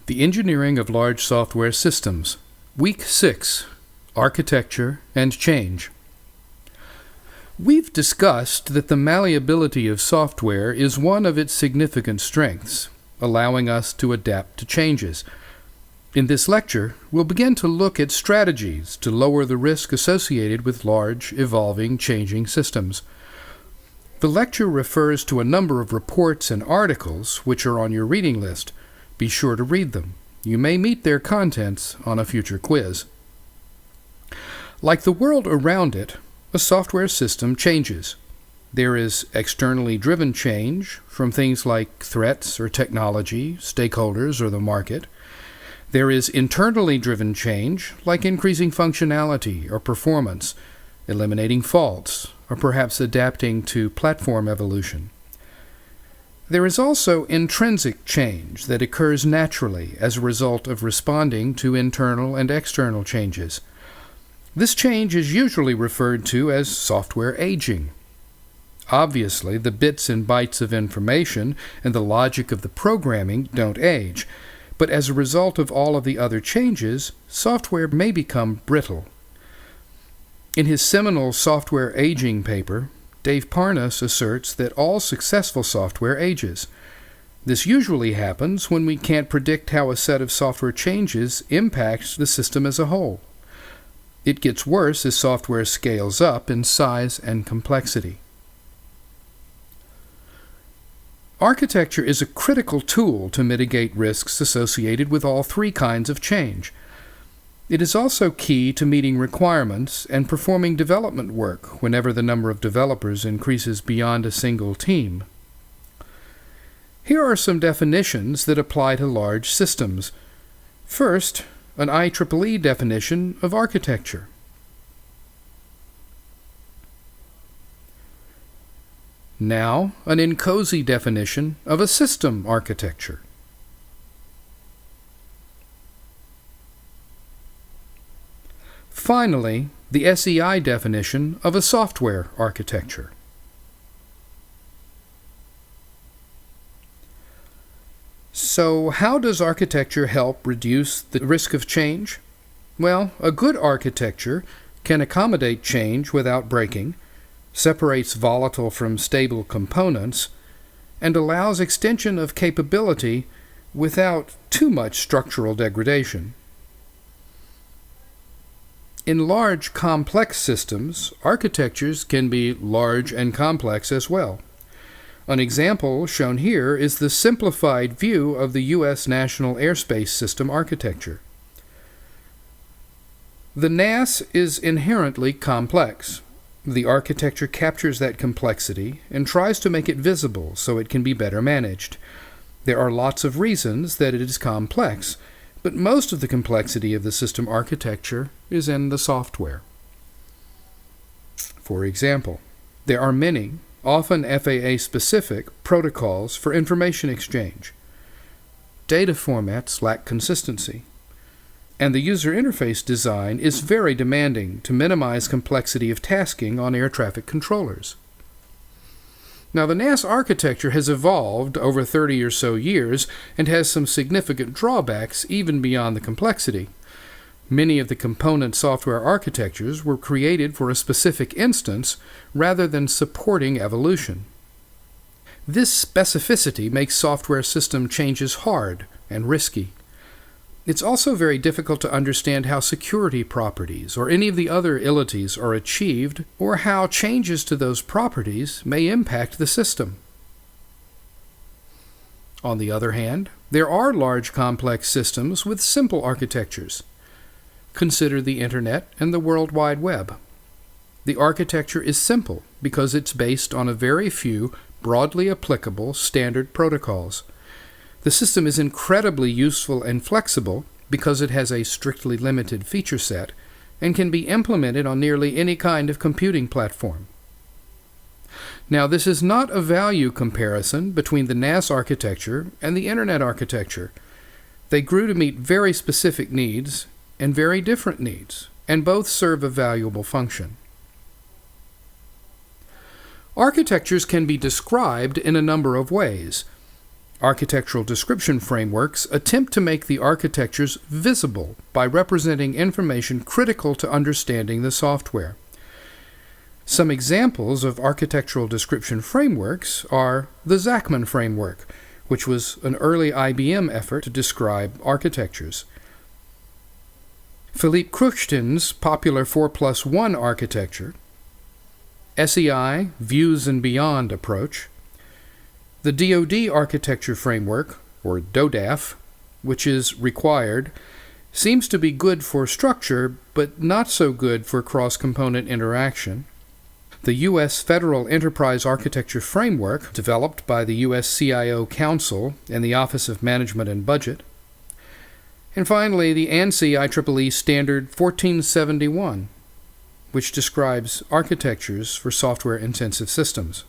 The Engineering of Large Software Systems, Week 6, Architecture and Change. We've discussed that the malleability of software is one of its significant strengths, allowing us to adapt to changes. In this lecture, we'll begin to look at strategies to lower the risk associated with large, evolving, changing systems. The lecture refers to a number of reports and articles which are on your reading list. Be sure to read them. You may meet their contents on a future quiz. Like the world around it, a software system changes. There is externally driven change from things like threats or technology, stakeholders, or the market. There is internally driven change, like increasing functionality or performance, eliminating faults, or perhaps adapting to platform evolution. There is also intrinsic change that occurs naturally as a result of responding to internal and external changes. This change is usually referred to as software aging. Obviously, the bits and bytes of information and the logic of the programming don't age, but as a result of all of the other changes, software may become brittle. In his seminal Software Aging paper, Dave Parnas asserts that all successful software ages. This usually happens when we can't predict how a set of software changes impacts the system as a whole. It gets worse as software scales up in size and complexity. Architecture is a critical tool to mitigate risks associated with all three kinds of change. It is also key to meeting requirements and performing development work whenever the number of developers increases beyond a single team. Here are some definitions that apply to large systems. First, an IEEE definition of architecture. Now, an INCOSE definition of a system architecture. Finally, the SEI definition of a software architecture. So, how does architecture help reduce the risk of change? Well, a good architecture can accommodate change without breaking, separates volatile from stable components, and allows extension of capability without too much structural degradation. In large, complex systems, architectures can be large and complex as well. An example shown here is the simplified view of the U.S. National Airspace System architecture. The NAS is inherently complex. The architecture captures that complexity and tries to make it visible so it can be better managed. There are lots of reasons that it is complex, but most of the complexity of the system architecture is in the software. For example, there are many, often FAA-specific, protocols for information exchange. Data formats lack consistency, and the user interface design is very demanding to minimize complexity of tasking on air traffic controllers. Now, the NAS architecture has evolved over 30 or so years and has some significant drawbacks even beyond the complexity. Many of the component software architectures were created for a specific instance rather than supporting evolution. This specificity makes software system changes hard and risky. It's also very difficult to understand how security properties or any of the other abilities are achieved or how changes to those properties may impact the system. On the other hand, there are large complex systems with simple architectures. Consider the Internet and the World Wide Web. The architecture is simple because it's based on a very few broadly applicable standard protocols. The system is incredibly useful and flexible because it has a strictly limited feature set and can be implemented on nearly any kind of computing platform. Now, this is not a value comparison between the NAS architecture and the Internet architecture. They grew to meet very specific needs and very different needs, and both serve a valuable function. Architectures can be described in a number of ways. Architectural description frameworks attempt to make the architectures visible by representing information critical to understanding the software. Some examples of architectural description frameworks are the Zachman framework, which was an early IBM effort to describe architectures. Philippe Cruchtin's popular 4+1 architecture, SEI Views and Beyond approach, the DoD architecture framework, or DODAF, which is required, seems to be good for structure, but not so good for cross-component interaction. The U.S. Federal Enterprise Architecture Framework, developed by the U.S. CIO Council and the Office of Management and Budget. And finally, the ANSI IEEE Standard 1471, which describes architectures for software-intensive systems.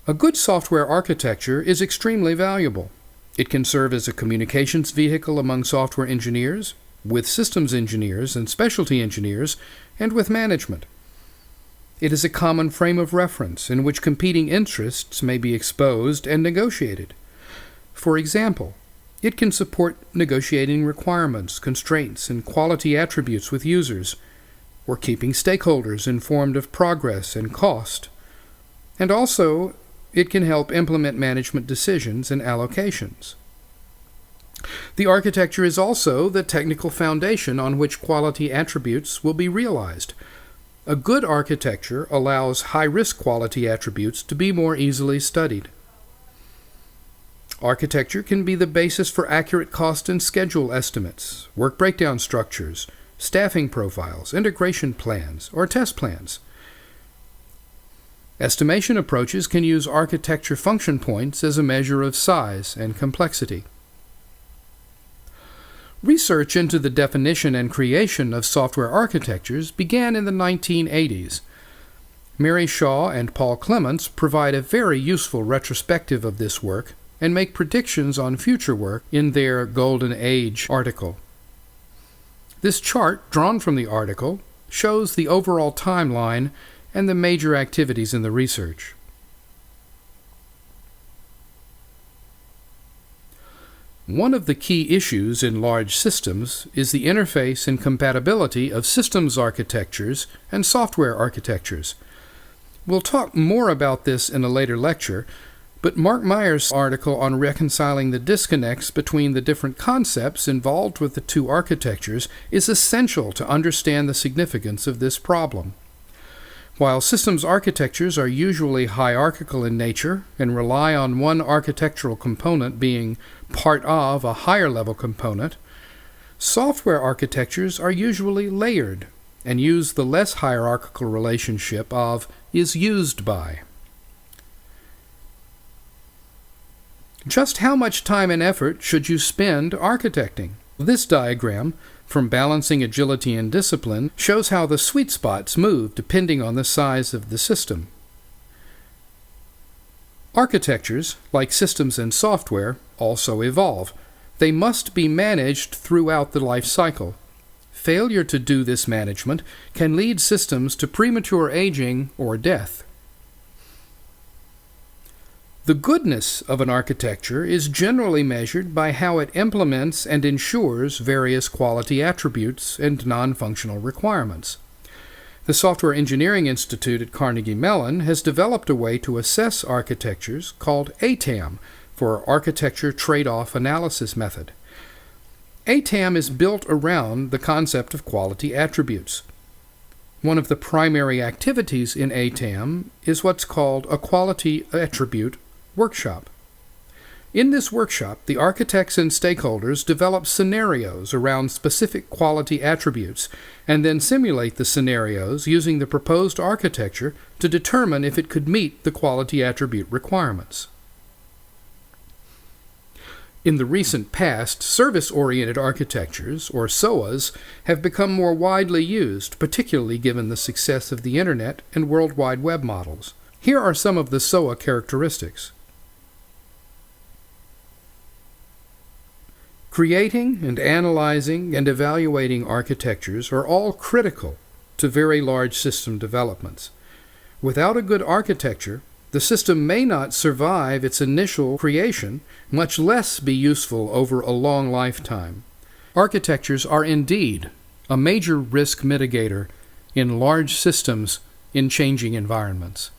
A good software architecture is extremely valuable. It can serve as a communications vehicle among software engineers, with systems engineers and specialty engineers, and with management. It is a common frame of reference in which competing interests may be exposed and negotiated. For example, it can support negotiating requirements, constraints, and quality attributes with users, or keeping stakeholders informed of progress and cost. And also, it can help implement management decisions and allocations. The architecture is also the technical foundation on which quality attributes will be realized. A good architecture allows high-risk quality attributes to be more easily studied. Architecture can be the basis for accurate cost and schedule estimates, work breakdown structures, staffing profiles, integration plans, or test plans. Estimation approaches can use architecture function points as a measure of size and complexity. Research into the definition and creation of software architectures began in the 1980s. Mary Shaw and Paul Clements provide a very useful retrospective of this work and make predictions on future work in their Golden Age article. This chart, drawn from the article, shows the overall timeline and the major activities in the research. One of the key issues in large systems is the interface and compatibility of systems architectures and software architectures. We'll talk more about this in a later lecture, but Mark Meyer's article on reconciling the disconnects between the different concepts involved with the two architectures is essential to understand the significance of this problem. While systems architectures are usually hierarchical in nature and rely on one architectural component being part of a higher-level component, software architectures are usually layered and use the less hierarchical relationship of is used by. Just how much time and effort should you spend architecting? This diagram, from Balancing Agility and Discipline, shows how the sweet spots move depending on the size of the system. Architectures, like systems and software, also evolve. They must be managed throughout the life cycle. Failure to do this management can lead systems to premature aging or death. The goodness of an architecture is generally measured by how it implements and ensures various quality attributes and non-functional requirements. The Software Engineering Institute at Carnegie Mellon has developed a way to assess architectures called ATAM, for Architecture Trade-off Analysis Method. ATAM is built around the concept of quality attributes. One of the primary activities in ATAM is what's called a quality attribute workshop. In this workshop, the architects and stakeholders develop scenarios around specific quality attributes and then simulate the scenarios using the proposed architecture to determine if it could meet the quality attribute requirements. In the recent past, service-oriented architectures, or SOAs, have become more widely used, particularly given the success of the Internet and World Wide Web models. Here are some of the SOA characteristics. Creating and analyzing and evaluating architectures are all critical to very large system developments. Without a good architecture, The system may not survive its initial creation, much less be useful over a long lifetime. Architectures are indeed a major risk mitigator in large systems in changing environments.